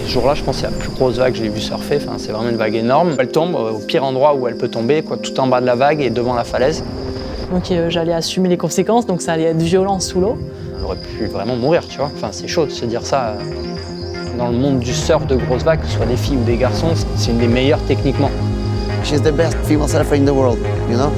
Ce jour-là, je pense que c'est la plus grosse vague que j'ai vu surfer. Enfin, c'est vraiment une vague énorme. Elle tombe au pire endroit où elle peut tomber, quoi, tout en bas de la vague et devant la falaise. Donc j'allais assumer les conséquences, donc ça allait être violent sous l'eau. On aurait pu vraiment mourir, tu vois. Enfin, c'est chaud de se dire ça. Dans le monde du surf de grosses vagues, que ce soit des filles ou des garçons, c'est une des meilleures techniquement. She's the best female surfer in the world, you know?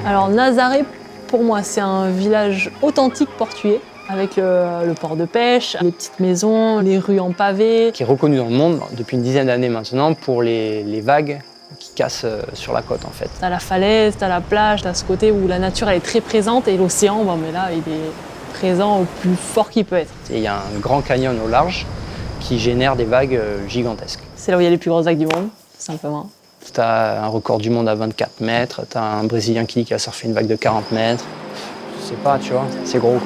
Alors Nazaré, pour moi, c'est un village authentique portugais, avec le port de pêche, les petites maisons, les rues en pavé. Qui est reconnu dans le monde depuis une dizaine d'années maintenant pour les vagues qui cassent sur la côte en fait. T'as la falaise, t'as la plage, t'as ce côté où la nature elle est très présente et l'océan, bon, mais là, il est présent au plus fort qu'il peut être. Il y a un grand canyon au large qui génère des vagues gigantesques. C'est là où il y a les plus grosses vagues du monde, tout simplement. Tu as un record du monde à 24 mètres, tu as un Brésilien qui dit qu'il a surfé une vague de 40 mètres. Je sais pas, tu vois, c'est gros.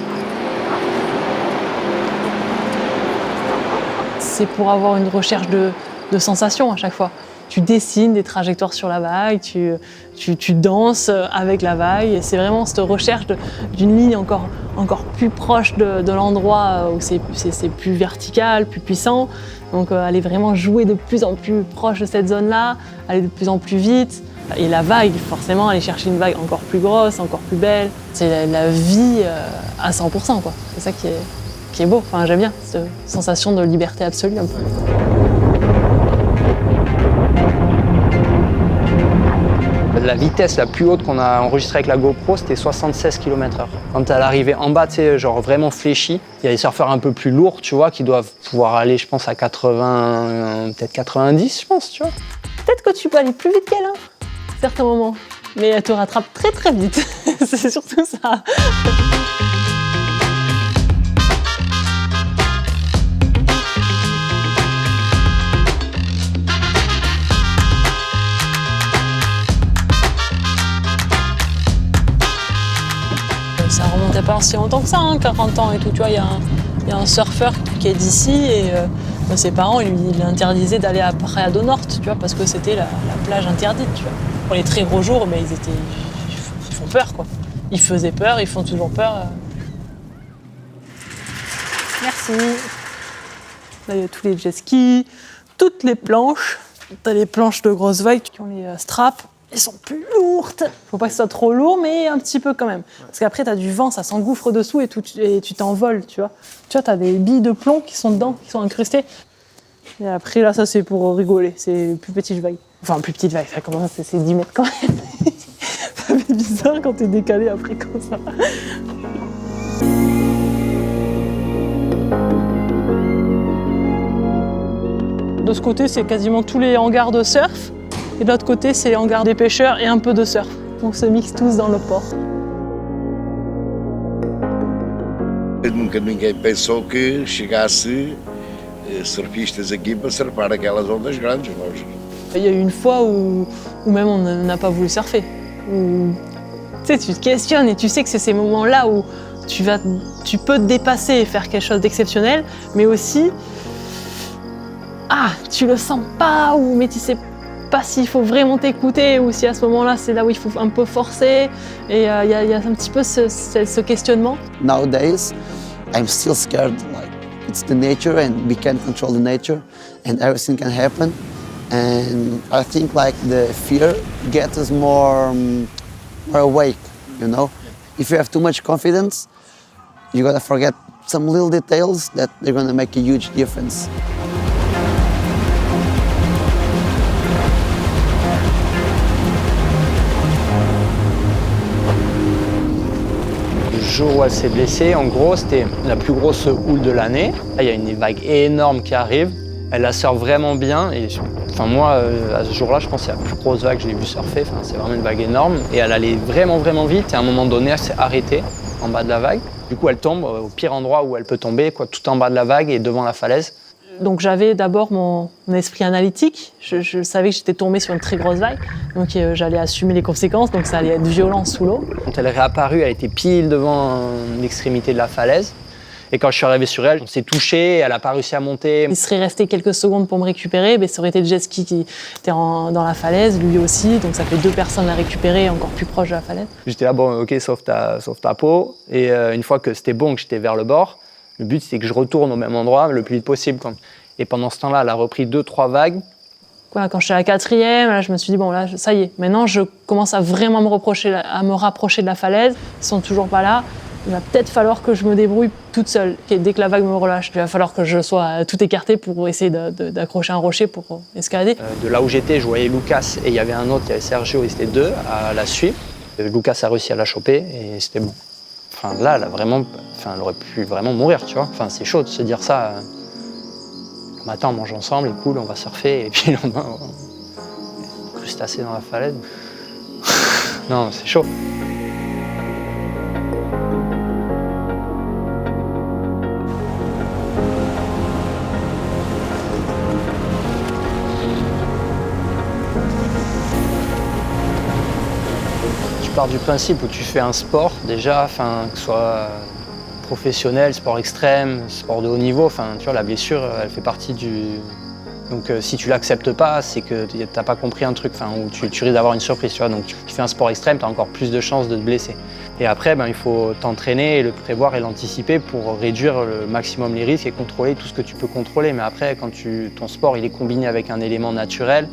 C'est pour avoir une recherche de sensations à chaque fois. Tu dessines des trajectoires sur la vague, tu danses avec la vague. Et c'est vraiment cette recherche d'une ligne encore plus proche de l'endroit où c'est plus vertical, plus puissant. Donc aller vraiment jouer de plus en plus proche de cette zone-là, aller de plus en plus vite. Et la vague, forcément, aller chercher une vague encore plus grosse, encore plus belle. C'est la vie à 100%, quoi. C'est ça qui est beau. Enfin, j'aime bien cette sensation de liberté absolue un peu. La vitesse la plus haute qu'on a enregistrée avec la GoPro, c'était 76 km/h. Quand à l'arrivée en bas, tu sais, genre vraiment fléchi, il y a des surfeurs un peu plus lourds, tu vois, qui doivent pouvoir aller, je pense, à 80, peut-être 90, je pense, tu vois. Peut-être que tu peux aller plus vite qu'elle, hein, à certains moments. Mais elle te rattrape très très vite. C'est surtout ça. Ça remontait pas si longtemps que ça, hein, 40 ans et tout. Tu vois, il y a un surfeur qui est d'ici et ses parents ils lui interdisaient d'aller à Praia do Norte, tu vois, parce que c'était la plage interdite, tu vois. Pour les très gros jours, mais ils font peur, quoi. Ils faisaient peur, ils font toujours peur. Merci. Là, il y a tous les jet skis, toutes les planches. T'as les planches de grosses vagues qui ont les straps. Elles sont plus lourdes. Faut pas que ce soit trop lourd, mais un petit peu quand même. Parce qu'après, t'as du vent, ça s'engouffre dessous et tu t'envoles, tu vois. Tu vois, t'as des billes de plomb qui sont dedans, qui sont incrustées. Et après, là, ça, c'est pour rigoler. C'est les plus petites vagues. Enfin, plus petites vagues, ça commence, c'est 10 mètres quand même. Ça fait bizarre quand t'es décalé après comme ça. De ce côté, c'est quasiment tous les hangars de surf. Et de l'autre côté, c'est les hangars des pêcheurs et un peu de surf. On se mixe tous dans le port. Nunca ninguém pensou que chegasse surfistas aqui para surfar aquelas ondas grandes. Il y a eu une fois où même on n'a pas voulu surfer. Où, tu sais, tu te questionnes et tu sais que c'est ces moments-là où tu peux te dépasser et faire quelque chose d'exceptionnel, mais aussi, tu le sens pas, mais tu sais pas s'il faut vraiment t'écouter ou si à ce moment-là, c'est là où il faut un peu forcer. Et il y a un petit peu ce questionnement. Nowadays, I'm still scared. Like, it's the nature and we can't control the nature and everything can happen. And I think like the fear gets us more awake, you know? If you have too much confidence, you're gonna forget some little details that they're gonna make a huge difference. Le jour où elle s'est blessée, en gros, c'était la plus grosse houle de l'année. Là, il y a une vague énorme qui arrive. Elle la surfe vraiment bien. Et, enfin, moi, à ce jour-là, je pense que c'est la plus grosse vague que j'ai vue surfer. Enfin, c'est vraiment une vague énorme. Et elle allait vraiment, vraiment vite. Et à un moment donné, elle s'est arrêtée en bas de la vague. Du coup, elle tombe au pire endroit où elle peut tomber, quoi, tout en bas de la vague et devant la falaise. Donc j'avais d'abord mon esprit analytique. Je savais que j'étais tombée sur une très grosse vague. Donc j'allais assumer les conséquences. Donc ça allait être violent sous l'eau. Quand elle est réapparue, elle était pile devant l'extrémité de la falaise. Et quand je suis arrivé sur elle, on s'est touché, elle n'a pas réussi à monter. Il serait resté quelques secondes pour me récupérer, mais ça aurait été le jet ski qui était dans la falaise, lui aussi, donc ça fait 2 personnes à récupérer, encore plus proche de la falaise. J'étais là, bon, ok, sauve ta peau. Et une fois que c'était bon, que j'étais vers le bord, le but c'était que je retourne au même endroit le plus vite possible. Et pendant ce temps-là, elle a repris 2-3 vagues. Voilà, quand je suis à la 4e, là, je me suis dit, bon, là, ça y est, maintenant je commence à vraiment me rapprocher de la falaise. Ils sont toujours pas là. Il va peut-être falloir que je me débrouille toute seule. Et dès que la vague me relâche, il va falloir que je sois tout écarté pour essayer d'accrocher un rocher pour escalader. De là où j'étais, je voyais Lucas et il y avait un autre, il y avait Sergio, ils étaient 2 à la suivre. Lucas a réussi à la choper et c'était bon. Enfin, là, elle aurait pu vraiment mourir, tu vois. Enfin, c'est chaud de se dire ça. Le matin, on mange ensemble, il est cool, on va surfer, et puis le lendemain, on crustacé dans la falaise. Non, c'est chaud. Tu pars du principe où tu fais un sport, déjà, que ce soit professionnel, sport extrême, sport de haut niveau, tu vois, la blessure, elle fait partie du... Donc si tu l'acceptes pas, c'est que t'as pas compris un truc, ou tu risques d'avoir une surprise, tu vois. Donc tu fais un sport extrême, tu as encore plus de chances de te blesser. Et après, il faut t'entraîner et le prévoir et l'anticiper pour réduire le maximum les risques et contrôler tout ce que tu peux contrôler. Mais après, quand ton sport il est combiné avec un élément naturel,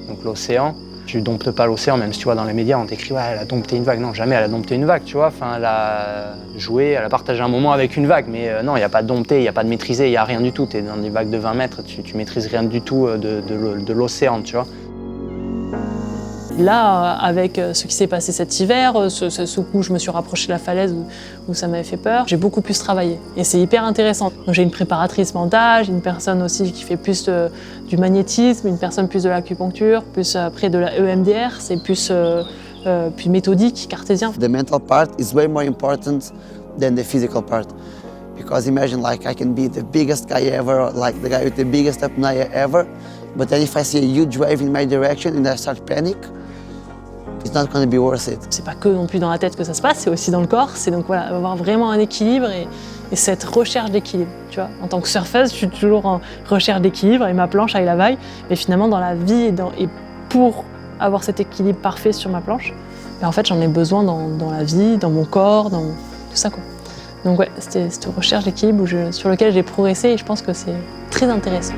donc l'océan, tu domptes pas l'océan, même si tu vois dans les médias on t'écrit ouais, elle a dompté une vague. Non, jamais elle a dompté une vague, tu vois. Elle a joué, elle a partagé un moment avec une vague, mais non, il n'y a pas de dompter, il n'y a pas de maîtriser, il n'y a rien du tout. Tu es dans des vagues de 20 mètres, tu maîtrises rien du tout de l'océan, tu vois. Là, avec ce qui s'est passé cet hiver, ce coup je me suis rapprochée de la falaise où ça m'avait fait peur, j'ai beaucoup plus travaillé. Et c'est hyper intéressant. Donc, j'ai une préparatrice mentale, j'ai une personne aussi qui fait plus du magnétisme, une personne plus de l'acupuncture, plus après de la EMDR, c'est plus méthodique, cartésien. The mental part is way more important than the physical part. Because imagine I can be the biggest guy ever, like the guy with the biggest apnea ever, but then if I see a huge wave in my direction and I start panic, it's not going to be worth it. C'est pas que non plus dans la tête que ça se passe, c'est aussi dans le corps. C'est donc voilà, avoir vraiment un équilibre et cette recherche d'équilibre. Tu vois, en tant que surfeuse, je suis toujours en recherche d'équilibre et ma planche avec la vague. Mais finalement, dans la vie et pour avoir cet équilibre parfait sur ma planche, en fait, j'en ai besoin dans la vie, dans mon corps, dans tout ça, quoi. Donc ouais, c'était cette recherche d'équilibre sur laquelle j'ai progressé et je pense que c'est très intéressant.